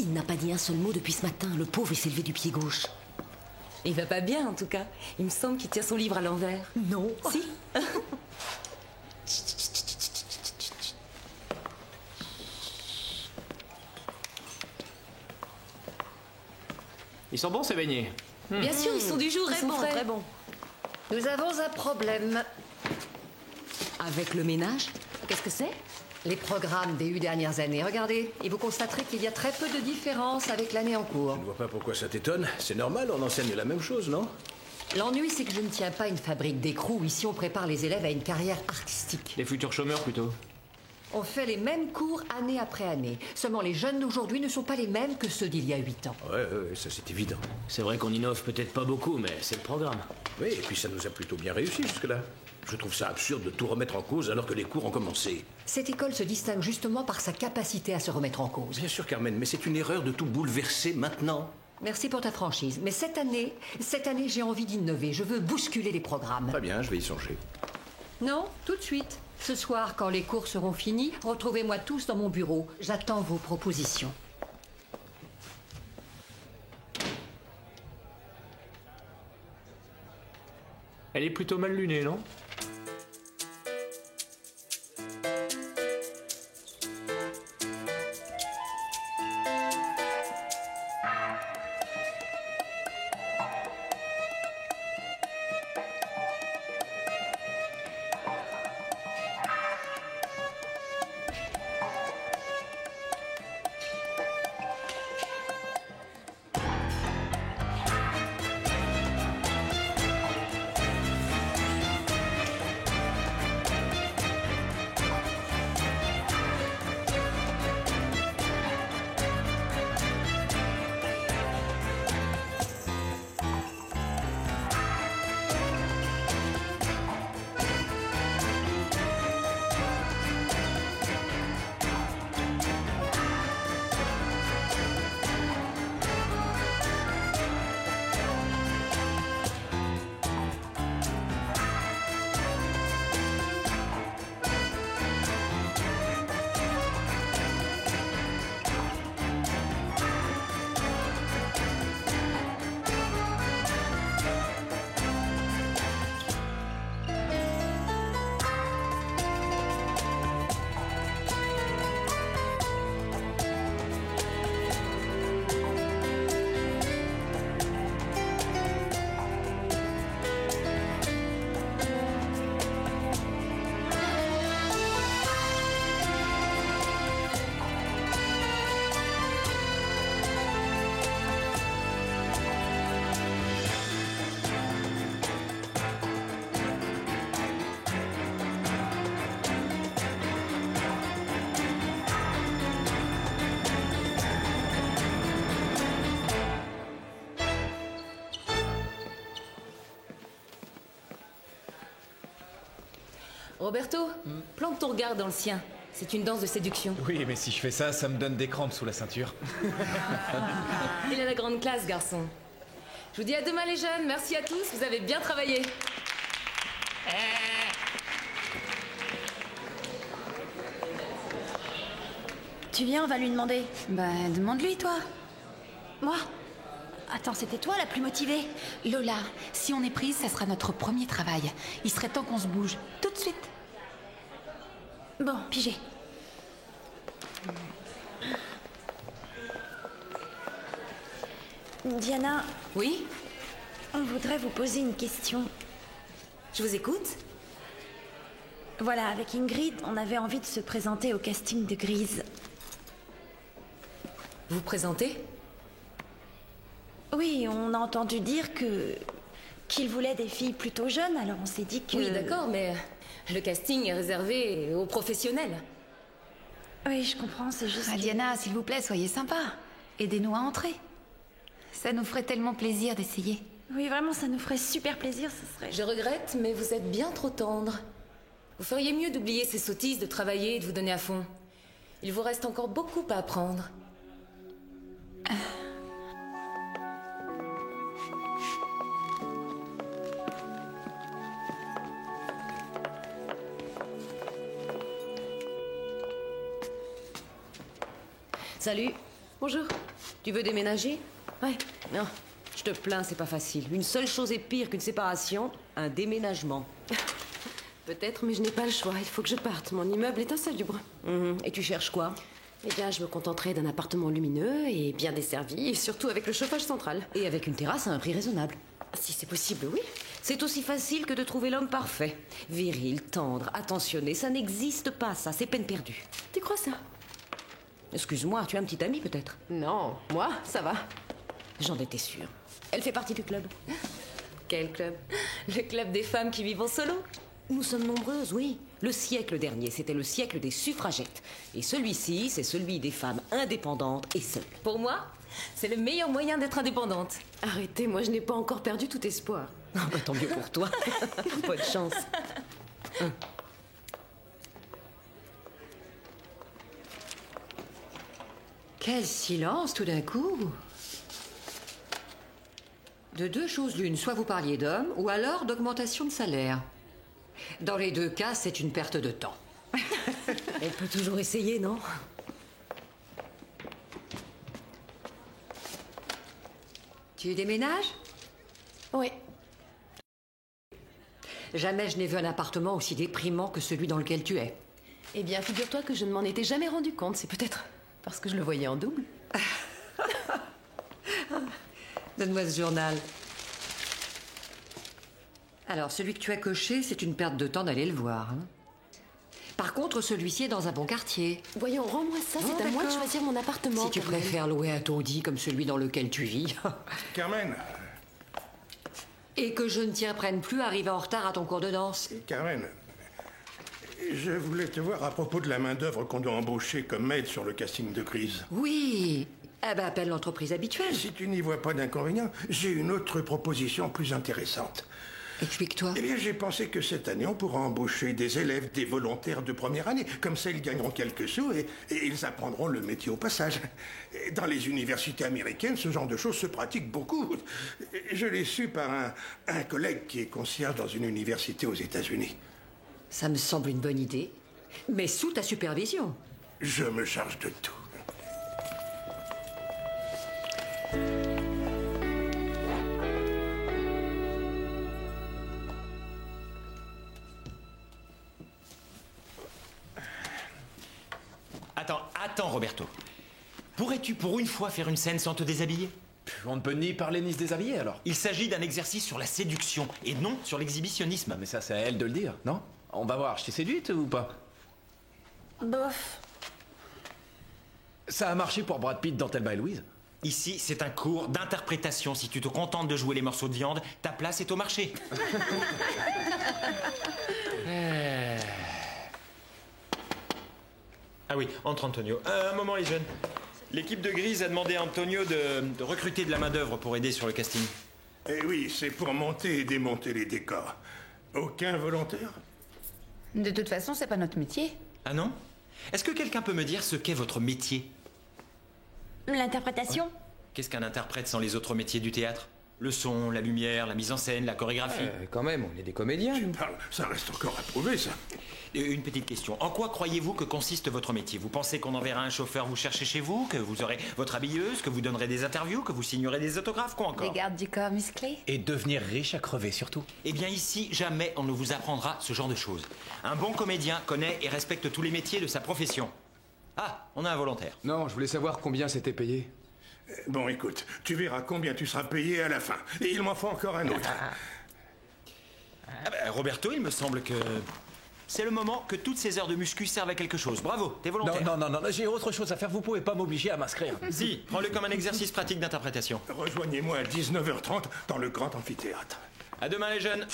il n'a pas dit un seul mot depuis ce matin. Le pauvre, il s'est levé du pied gauche. Il va pas bien, en tout cas. Il me semble qu'il tient son livre à l'envers. Non. Si. Ils sont bons ces beignets. Bien sûr, ils sont du jour, ils sont frais. Très bon. Nous avons un problème. Avec le ménage? Qu'est-ce que c'est? Les programmes des 8 dernières années, regardez, et vous constaterez qu'il y a très peu de différence avec l'année en cours. Je ne vois pas pourquoi ça t'étonne. C'est normal, on enseigne la même chose, non? L'ennui, c'est que je ne tiens pas une fabrique d'écrous. Ici, on prépare les élèves à une carrière artistique. Les futurs chômeurs plutôt. On fait les mêmes cours année après année. Seulement, les jeunes d'aujourd'hui ne sont pas les mêmes que ceux d'il y a 8 ans. Ouais, ça c'est évident. C'est vrai qu'on innove peut-être pas beaucoup, mais c'est le programme. Oui, et puis ça nous a plutôt bien réussi jusque-là. Je trouve ça absurde de tout remettre en cause alors que les cours ont commencé. Cette école se distingue justement par sa capacité à se remettre en cause. Bien sûr, Carmen, mais c'est une erreur de tout bouleverser maintenant. Merci pour ta franchise. Mais cette année, j'ai envie d'innover. Je veux bousculer les programmes. Très bien, je vais y songer. Non, tout de suite. Ce soir, quand les cours seront finis, retrouvez-moi tous dans mon bureau. J'attends vos propositions. Elle est plutôt mal lunée, non? Roberto, plante ton regard dans le sien. C'est une danse de séduction. Oui, mais si je fais ça, ça me donne des crampes sous la ceinture. Il a la grande classe, garçon. Je vous dis à demain, les jeunes. Merci à tous, vous avez bien travaillé. Tu viens, on va lui demander. Bah, demande-lui, toi. Moi? Attends, c'était toi la plus motivée? Lola, si on est prise, ça sera notre premier travail. Il serait temps qu'on se bouge. Tout de suite. Bon, pigé. Diana, Oui? on voudrait vous poser une question. Je vous écoute? Voilà, avec Ingrid, on avait envie de se présenter au casting de Grise. Vous présentez? Oui, on a entendu dire qu'il voulait des filles plutôt jeunes, alors on s'est dit que... Oui, d'accord, mais le casting est réservé aux professionnels. Oui, je comprends, c'est juste... Ah, Diana, s'il vous plaît, soyez sympa. Aidez-nous à entrer. Ça nous ferait tellement plaisir d'essayer. Oui, vraiment, ça nous ferait super plaisir, ce serait... Je regrette, mais vous êtes bien trop tendre. Vous feriez mieux d'oublier ces sottises, de travailler et de vous donner à fond. Il vous reste encore beaucoup à apprendre. Salut. Bonjour. Tu veux déménager? Ouais. Non, je te plains, c'est pas facile. Une seule chose est pire qu'une séparation, un déménagement. Peut-être, mais je n'ai pas le choix. Il faut que je parte. Mon immeuble est insalubre. Et tu cherches quoi? Eh bien, je me contenterai d'un appartement lumineux et bien desservi, et surtout avec le chauffage central. Et avec une terrasse à un prix raisonnable. Si c'est possible, oui. C'est aussi facile que de trouver l'homme parfait. Viril, tendre, attentionné, ça n'existe pas, ça, c'est peine perdue. Tu crois ça? Excuse-moi, tu as un petit ami peut-être? Non, moi, ça va. J'en étais sûre. Elle fait partie du club. Quel club? Le club des femmes qui vivent en solo. Nous sommes nombreuses, oui. Le siècle dernier, c'était le siècle des suffragettes. Et celui-ci, c'est celui des femmes indépendantes et seules. Pour moi, C'est le meilleur moyen d'être indépendante. arrêtez, moi je n'ai pas encore perdu tout espoir. Ah bah, tant mieux pour toi. Bonne chance. Quel silence tout d'un coup. De deux choses l'une, soit vous parliez d'hommes, ou alors d'augmentation de salaire. Dans les deux cas, c'est une perte de temps. On peut toujours essayer, non? Tu déménages? Oui. Jamais je n'ai vu un appartement aussi déprimant que celui dans lequel tu es. Eh bien, figure-toi que je ne m'en étais jamais rendu compte. C'est peut-être parce que je le voyais en double. Donne-moi ce journal. Alors, celui que tu as coché, c'est une perte de temps d'aller le voir. Hein. Par contre, celui-ci est dans un bon quartier. Voyons, rends-moi ça, c'est à moi de choisir mon appartement. Si tu Carmen. préfères louer un taudis comme celui dans lequel tu vis. Carmen, Et que je ne t'y apprenne plus à arriver en retard à ton cours de danse. Carmen, je voulais te voir à propos de la main-d'œuvre qu'on doit embaucher comme maid sur le casting de Grise. Oui. Eh ben, appelle l'entreprise habituelle. Si tu n'y vois pas d'inconvénient, j'ai une autre proposition plus intéressante. Explique-toi. Eh bien, j'ai pensé que cette année, on pourra embaucher des élèves, des volontaires de première année. Comme ça, ils gagneront quelques sous et ils apprendront le métier au passage. Et dans les universités américaines, ce genre de choses se pratique beaucoup. Je l'ai su par un collègue qui est concierge dans une université aux États-Unis. Ça me semble une bonne idée. Mais sous ta supervision. Je me charge de tout. Attends, Roberto. Pourrais-tu pour une fois faire une scène sans te déshabiller? On ne peut ni parler ni se déshabiller alors. Il s'agit d'un exercice sur la séduction et non sur l'exhibitionnisme. Mais ça, c'est à elle de le dire, non? On va voir, je t'ai séduite ou pas? Bof. Ça a marché pour Brad Pitt dans Thelma et Louise. Ici, c'est un cours d'interprétation. Si tu te contentes de jouer les morceaux de viande, ta place est au marché. Ah oui, entre Antonio. Un moment les jeunes. L'équipe de Grise a demandé à Antonio de recruter de la main-d'œuvre pour aider sur le casting. Eh oui, c'est pour monter et démonter les décors. Aucun volontaire? De toute façon, c'est pas notre métier. Ah non? Est-ce que quelqu'un peut me dire ce qu'est votre métier? L'interprétation? Qu'est-ce qu'un interprète sans les autres métiers du théâtre? Le son, la lumière, la mise en scène, la chorégraphie. Quand même, on est des comédiens. nous. Ça reste encore à prouver, ça. Et une petite question. En quoi croyez-vous que consiste votre métier? Vous pensez qu'on enverra un chauffeur vous chercher chez vous? Que vous aurez votre habilleuse? Que vous donnerez des interviews? Que vous signerez des autographes? Quoi encore? Les gardes du corps musclé. Et devenir riche à crever surtout. Eh bien ici, jamais on ne vous apprendra ce genre de choses. Un bon comédien connaît et respecte tous les métiers de sa profession. Ah, on a un volontaire. Non, je voulais savoir combien c'était payé. Bon, écoute, tu verras combien tu seras payé à la fin. Et il m'en faut encore un autre. Ah ben, Roberto, il me semble que c'est le moment que toutes ces heures de muscu servent à quelque chose. Bravo, t'es volontaire. Non, j'ai autre chose à faire, vous pouvez pas m'obliger à m'inscrire. Si, prends-le comme un exercice pratique d'interprétation. Rejoignez-moi à 19h30 dans le grand amphithéâtre. À demain les jeunes.